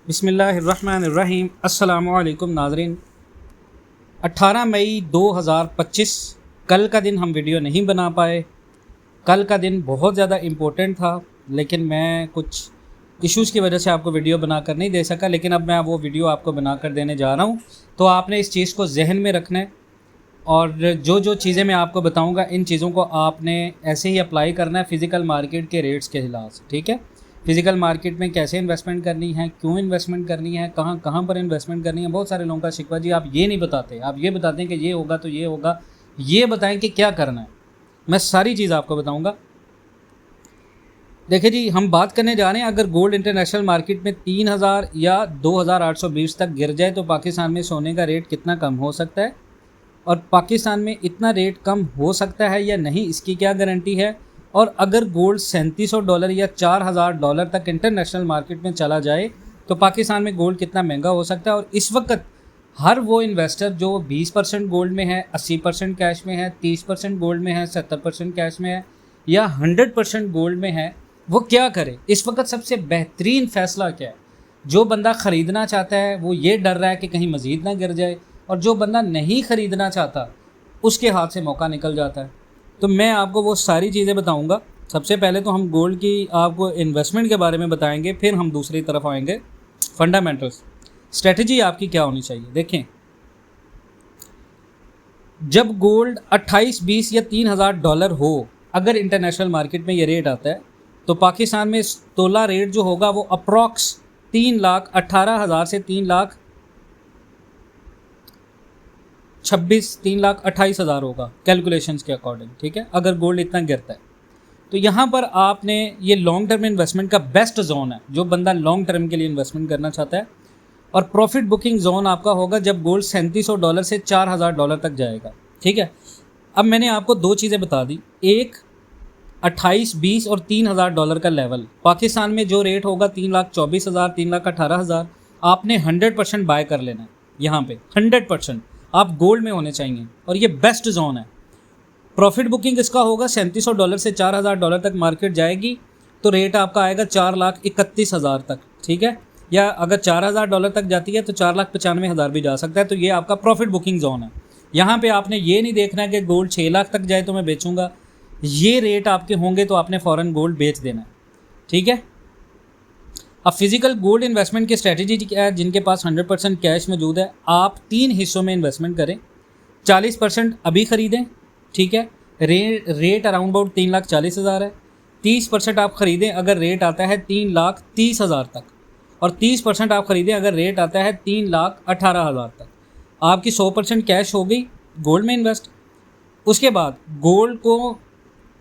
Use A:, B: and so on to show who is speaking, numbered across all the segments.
A: बिस्मिल्लाहिर्रहमानिर्रहीम। अस्सलामुअलैकुम नाज़रीन। 18 मई 2025 कल का दिन हम वीडियो नहीं बना पाए। कल का दिन बहुत ज़्यादा इम्पोर्टेंट था, लेकिन मैं कुछ इश्यूज़ की वजह से आपको वीडियो बनाकर नहीं दे सका। लेकिन अब मैं वो वीडियो आपको बनाकर देने जा रहा हूँ, तो आपने इस चीज़ को जहन में रखना है और जो जो चीज़ें मैं आपको बताऊँगा इन चीज़ों को आपने ऐसे ही अप्लाई करना है फ़िज़िकल मार्केट के रेट्स के हिसाब से। ठीक है, फ़िज़िकल मार्केट में कैसे इन्वेस्टमेंट करनी है, क्यों इन्वेस्टमेंट करनी है, कहाँ कहाँ पर इन्वेस्टमेंट करनी है। बहुत सारे लोगों का शिकवा, जी आप ये नहीं बताते, आप ये बताते हैं कि ये होगा तो ये होगा, ये बताएं कि क्या करना है। मैं सारी चीज़ आपको बताऊँगा। देखिए जी, हम बात करने जा रहे हैं, अगर गोल्ड इंटरनेशनल मार्केट में 3000 या 2820 तक गिर जाए तो पाकिस्तान में सोने का रेट कितना कम हो सकता है, और पाकिस्तान में इतना रेट कम हो सकता है या नहीं, इसकी क्या गारंटी है। और अगर गोल्ड $3700 या $4000 तक इंटरनेशनल मार्केट में चला जाए तो पाकिस्तान में गोल्ड कितना महंगा हो सकता है। और इस वक्त हर वो इन्वेस्टर जो 20% गोल्ड में है, 80% कैश में है, 30% गोल्ड में है, 70% कैश में है या 100% गोल्ड में है, वो क्या करे। इस वक्त सबसे बेहतरीन फ़ैसला क्या है। जो बंदा ख़रीदना चाहता है वो ये डर रहा है कि कहीं मज़ीद ना गिर जाए, और जो बंदा नहीं ख़रीदना चाहता उसके हाथ से मौका निकल जाता है। तो मैं आपको वो सारी चीज़ें बताऊंगा। सबसे पहले तो हम गोल्ड की आपको इन्वेस्टमेंट के बारे में बताएंगे, फिर हम दूसरी तरफ आएंगे। फंडामेंटल्स, स्ट्रेटजी आपकी क्या होनी चाहिए। देखें, जब गोल्ड 28, 20 या $3000 हो, अगर इंटरनेशनल मार्केट में ये रेट आता है, तो पाकिस्तान में तोला रेट जो होगा वो अप्रॉक्स 3,18,000 से 3,28,000 होगा कैलकुलेशंस के अकॉर्डिंग। ठीक है, अगर गोल्ड इतना गिरता है तो यहाँ पर आपने ये लॉन्ग टर्म इन्वेस्टमेंट का बेस्ट जोन है, जो बंदा लॉन्ग टर्म के लिए इन्वेस्टमेंट करना चाहता है। और प्रॉफिट बुकिंग जोन आपका होगा जब गोल्ड $3700 से $4000 तक जाएगा। ठीक है, अब मैंने आपको दो चीज़ें बता दी, एक 28, 20 और $3000 का लेवल। पाकिस्तान में जो रेट होगा 3,24,000, 3,18,000, आपने 100% बाय कर लेना है। यहाँ पे 100% आप गोल्ड में होने चाहिए, और ये बेस्ट जोन है। प्रॉफिट बुकिंग इसका होगा $3700 से $4000 तक मार्केट जाएगी तो रेट आपका आएगा 4,31,000 तक। ठीक है, या अगर $4000 तक जाती है तो 4,95,000 भी जा सकता है। तो ये आपका प्रॉफिट बुकिंग जोन है। यहाँ पे आपने ये नहीं देखना है कि गोल्ड 6 लाख तक जाए तो मैं बेचूंगा। ये रेट आपके होंगे तो आपने फ़ौरन गोल्ड बेच देना है। ठीक है, अब फिजिकल गोल्ड इन्वेस्टमेंट की स्ट्रेटजी क्या है। जिनके पास 100% कैश मौजूद है, आप 3 हिस्सों में इन्वेस्टमेंट करें। 40% अभी ख़रीदें। ठीक है, रेट अराउंड अबाउट 3,40,000 है। 30% आप ख़रीदें अगर रेट आता है 3,30,000 तक, और 30% आप ख़रीदें अगर रेट आता है 3,18,000 तक। आपकी 100% कैश हो गई गोल्ड में इन्वेस्ट। उसके बाद गोल्ड को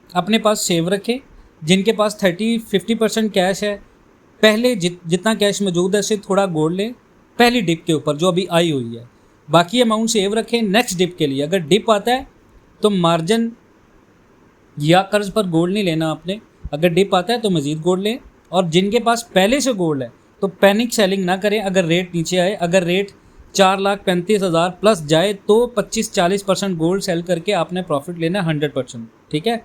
A: अपने पास सेव रखें। जिनके पास 30-50% कैश है, पहले जितना कैश मौजूद है उससे थोड़ा गोल्ड लें पहली डिप के ऊपर जो अभी आई हुई है। बाकी अमाउंट सेव रखें नेक्स्ट डिप के लिए। अगर डिप आता है तो मार्जिन या कर्ज पर गोल्ड नहीं लेना आपने। अगर डिप आता है तो मज़ीद गोल्ड लें। और जिनके पास पहले से गोल्ड है तो पैनिक सेलिंग ना करें अगर रेट नीचे आए। अगर रेट 4,35,000 प्लस जाए तो 25-40% गोल्ड सेल करके आपने प्रॉफिट लेना है 100%। ठीक है,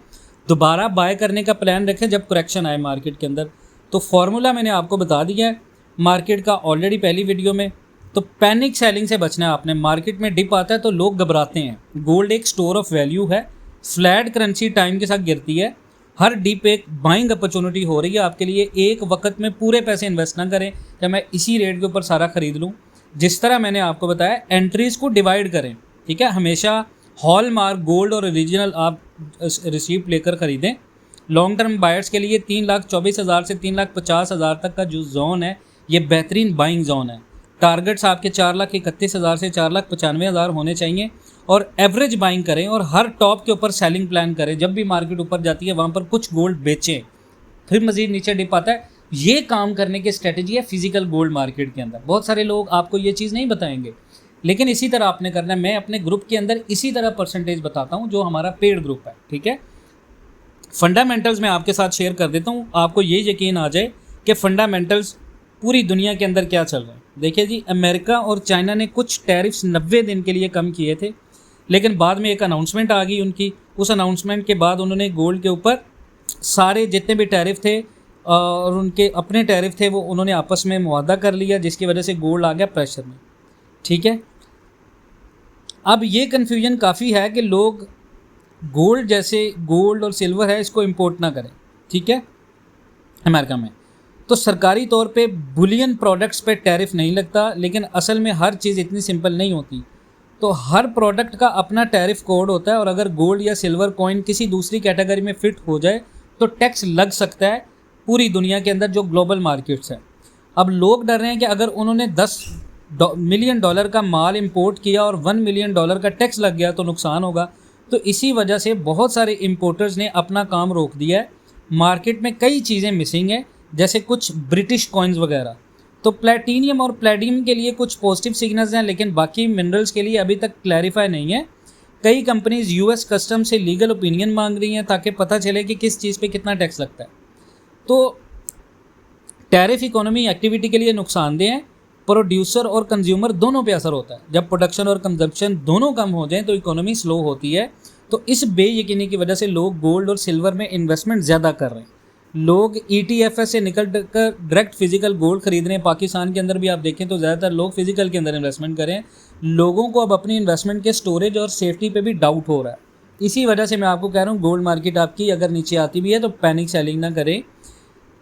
A: दोबारा बाय करने का प्लान रखें जब करेक्शन आए मार्केट के अंदर। तो फार्मूला मैंने आपको बता दिया है मार्केट का ऑलरेडी पहली वीडियो में। तो पैनिक सेलिंग से बचना है आपने। मार्केट में डिप आता है तो लोग घबराते हैं। गोल्ड एक स्टोर ऑफ वैल्यू है, फ्लैट करेंसी टाइम के साथ गिरती है। हर डिप एक बाइंग अपॉर्चुनिटी हो रही है आपके लिए। एक वक्त में पूरे पैसे इन्वेस्ट ना करें कि मैं इसी रेट के ऊपर सारा ख़रीद लूँ। जिस तरह मैंने आपको बताया, एंट्रीज़ को डिवाइड करें। ठीक है, हमेशा हॉलमार्क गोल्ड और ओरिजिनल आप रिसीप्ट लेकर ख़रीदें। लॉन्ग टर्म बायर्स के लिए 3,24,000 से 3,50,000 तक का जो जोन है ये बेहतरीन बाइंग जोन है। टारगेट्स आपके 4,31,000 से 4,95,000 होने चाहिए, और एवरेज बाइंग करें और हर टॉप के ऊपर सेलिंग प्लान करें। जब भी मार्केट ऊपर जाती है वहाँ पर कुछ गोल्ड बेचें, फिर मज़ीद नीचे डिप आता है। ये काम करने की स्ट्रेटजी है फिजिकल गोल्ड मार्केट के अंदर। बहुत सारे लोग आपको ये चीज़ नहीं बताएंगे, लेकिन इसी तरह आपने करना है। मैं अपने ग्रुप के अंदर इसी तरह परसेंटेज बताता हूँ जो हमारा पेड ग्रुप है। ठीक है, फंडामेंटल्स मैं आपके साथ शेयर कर देता हूँ, आपको ये यकीन आ जाए कि फंडामेंटल्स पूरी दुनिया के अंदर क्या चल रहा है। देखिए जी, अमेरिका और चाइना ने कुछ टैरिफ्स 90 दिन के लिए कम किए थे, लेकिन बाद में एक अनाउंसमेंट आ गई उनकी। उस अनाउंसमेंट के बाद उन्होंने गोल्ड के ऊपर सारे जितने भी टैरिफ थे और उनके अपने टैरिफ थे वो उन्होंने आपस में मुआहदा कर लिया, जिसकी वजह से गोल्ड आ गया प्रेशर में। ठीक है, अब ये कन्फ्यूजन काफ़ी है कि लोग गोल्ड, जैसे गोल्ड और सिल्वर है, इसको इंपोर्ट ना करें। ठीक है, अमेरिका में तो सरकारी तौर पे बुलियन प्रोडक्ट्स पे टैरिफ नहीं लगता, लेकिन असल में हर चीज़ इतनी सिंपल नहीं होती। तो हर प्रोडक्ट का अपना टैरिफ कोड होता है, और अगर गोल्ड या सिल्वर कॉइन किसी दूसरी कैटेगरी में फिट हो जाए तो टैक्स लग सकता है पूरी दुनिया के अंदर जो ग्लोबल मार्केट्स है। अब लोग डर रहे हैं कि अगर उन्होंने 10 मिलियन डॉलर का माल इंपोर्ट किया और 1 मिलियन डॉलर का टैक्स लग गया तो नुकसान होगा। तो इसी वजह से बहुत सारे इंपोर्टर्स ने अपना काम रोक दिया है। मार्केट में कई चीज़ें मिसिंग है, जैसे कुछ ब्रिटिश कॉइन्स वगैरह। तो प्लेटिनियम और प्लेडियम के लिए कुछ पॉजिटिव सिग्नल्स हैं, लेकिन बाकी मिनरल्स के लिए अभी तक क्लैरिफाई नहीं है। कई कंपनीज यूएस कस्टम से लीगल ओपिनियन मांग रही हैं ताकि पता चले कि किस चीज़ पे कितना टैक्स लगता है। तो टैरिफ इकोनॉमी एक्टिविटी के लिए नुकसानदेह है, प्रोड्यूसर और कंज्यूमर दोनों पे असर होता है। जब प्रोडक्शन और कंजप्शन दोनों कम हो जाएं तो इकोनॉमी स्लो होती है। तो इस बेयकीनी की वजह से लोग गोल्ड और सिल्वर में इन्वेस्टमेंट ज़्यादा कर रहे हैं। लोग ETFS से निकल कर डायरेक्ट फिजिकल गोल्ड खरीद रहे हैं। पाकिस्तान के अंदर भी आप देखें तो ज़्यादातर लोग फिजिकल के अंदर इन्वेस्टमेंट करें। लोगों को अब अपनी इन्वेस्टमेंट के स्टोरेज और सेफ्टी पे भी डाउट हो रहा है। इसी वजह से मैं आपको कह रहा हूँ गोल्ड मार्केट आपकी अगर नीचे आती भी है तो पैनिक सेलिंग ना करें,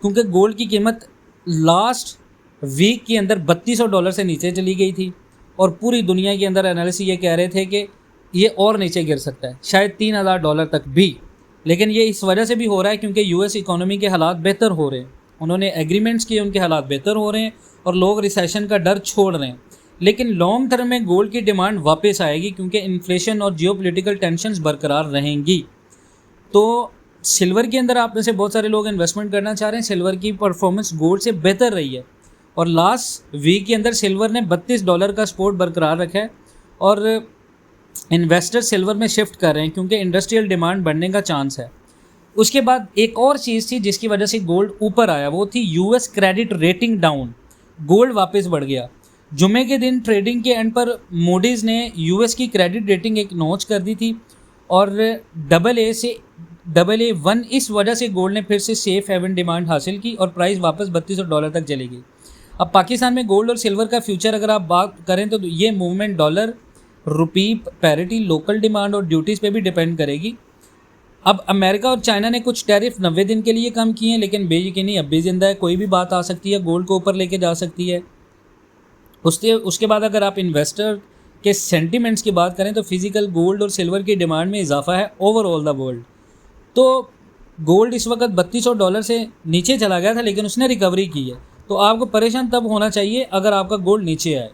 A: क्योंकि गोल्ड की कीमत लास्ट वीक के अंदर $3200 से नीचे चली गई थी, और पूरी दुनिया के अंदर एनालिसिस ये कह रहे थे कि ये और नीचे गिर सकता है, शायद $3000 तक भी। लेकिन ये इस वजह से भी हो रहा है क्योंकि यूएस इकोनॉमी के हालात बेहतर हो रहे हैं, उन्होंने एग्रीमेंट्स किए, उनके हालात बेहतर हो रहे हैं और लोग रिसेशन का डर छोड़ रहे हैं। लेकिन लॉन्ग टर्म में गोल्ड की डिमांड वापस आएगी क्योंकि इन्फ्लेशन और जियोपॉलिटिकल टेंशन्स बरकरार रहेंगी। तो सिल्वर के अंदर आप में से बहुत सारे लोग इन्वेस्टमेंट करना चाह रहे हैं। सिल्वर की परफॉर्मेंस गोल्ड से बेहतर रही है, और लास्ट वीक के अंदर सिल्वर ने $32 का सपोर्ट बरकरार रखा है, और इन्वेस्टर सिल्वर में शिफ्ट कर रहे हैं क्योंकि इंडस्ट्रियल डिमांड बढ़ने का चांस है। उसके बाद एक और चीज़ थी जिसकी वजह से गोल्ड ऊपर आया, वो थी US credit rating down. Gold वापस बढ़ गया। जुमे के दिन ट्रेडिंग के एंड पर मूडीज़ ने यूएस की क्रेडिट रेटिंग एक नॉच कर दी थी, और AA से AA1। इस वजह से गोल्ड ने फिर से सेफ हेवन डिमांड हासिल की और प्राइस वापस $3200 तक चली गई। अब पाकिस्तान में गोल्ड और सिल्वर का फ्यूचर अगर आप बात करें तो ये movement dollar rupee parity, local demand और ड्यूटीज़ पे भी डिपेंड करेगी। अब अमेरिका और चाइना ने कुछ टैरिफ 90 दिन के लिए कम किए हैं, लेकिन बेयकीनी अब भी जिंदा है, कोई भी बात आ सकती है, गोल्ड को ऊपर लेके जा सकती है। उसके बाद अगर आप इन्वेस्टर के सेंटिमेंट्स की बात करें तो फिजिकल गोल्ड और सिल्वर की डिमांड में इजाफा है ओवरऑल द वर्ल्ड। तो गोल्ड इस वक्त $3200 से नीचे चला गया था, लेकिन उसने रिकवरी की है। तो आपको परेशान तब होना चाहिए अगर आपका गोल्ड नीचे आए।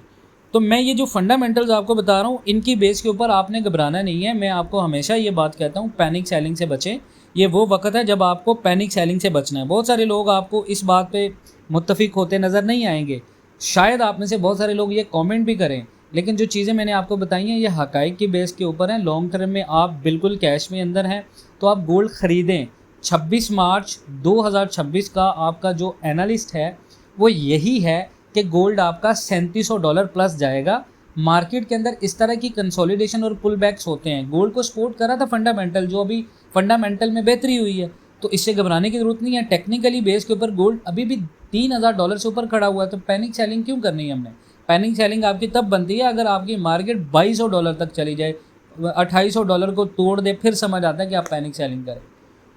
A: तो मैं ये जो फंडामेंटल्स आपको बता रहा हूँ, इनकी बेस के ऊपर आपने घबराना नहीं है। मैं आपको हमेशा ये बात कहता हूँ, पैनिक सेलिंग से बचें। ये वो वक्त है जब आपको पैनिक सेलिंग से बचना है। बहुत सारे लोग आपको इस बात पे मुत्तफिक होते नज़र नहीं आएंगे। शायद आप में से बहुत सारे लोग ये कमेंट भी करें, लेकिन जो चीज़ें मैंने आपको बताई हैं ये हक़ाइक़ की बेस के ऊपर हैं। लॉन्ग टर्म में आप बिल्कुल कैश में अंदर हैं तो आप गोल्ड ख़रीदें। 26 मार्च 2026 का आपका जो एनालिस्ट है वो यही है कि गोल्ड आपका $3700 प्लस जाएगा। मार्केट के अंदर इस तरह की कंसोलिडेशन और पुल बैक्स होते हैं। गोल्ड को सपोर्ट करा था फंडामेंटल, जो अभी फंडामेंटल में बेहतरी हुई है, तो इससे घबराने की जरूरत नहीं है। टेक्निकली बेस के ऊपर गोल्ड अभी भी $3000 से ऊपर खड़ा हुआ है, तो पैनिक सेलिंग क्यों करनी है हमने? पैनिक सेलिंग आपकी तब बनती है अगर आपकी मार्केट $2200 तक चली जाए, $2800 को तोड़ दे, फिर समझ आता है कि आप पैनिक सेलिंग करें।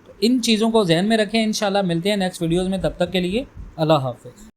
A: तो इन चीज़ों को जहन में रखें। इंशाल्लाह मिलते हैं नेक्स्ट वीडियोज़ में, तब तक के लिए अल्लाह हाफ़िज़।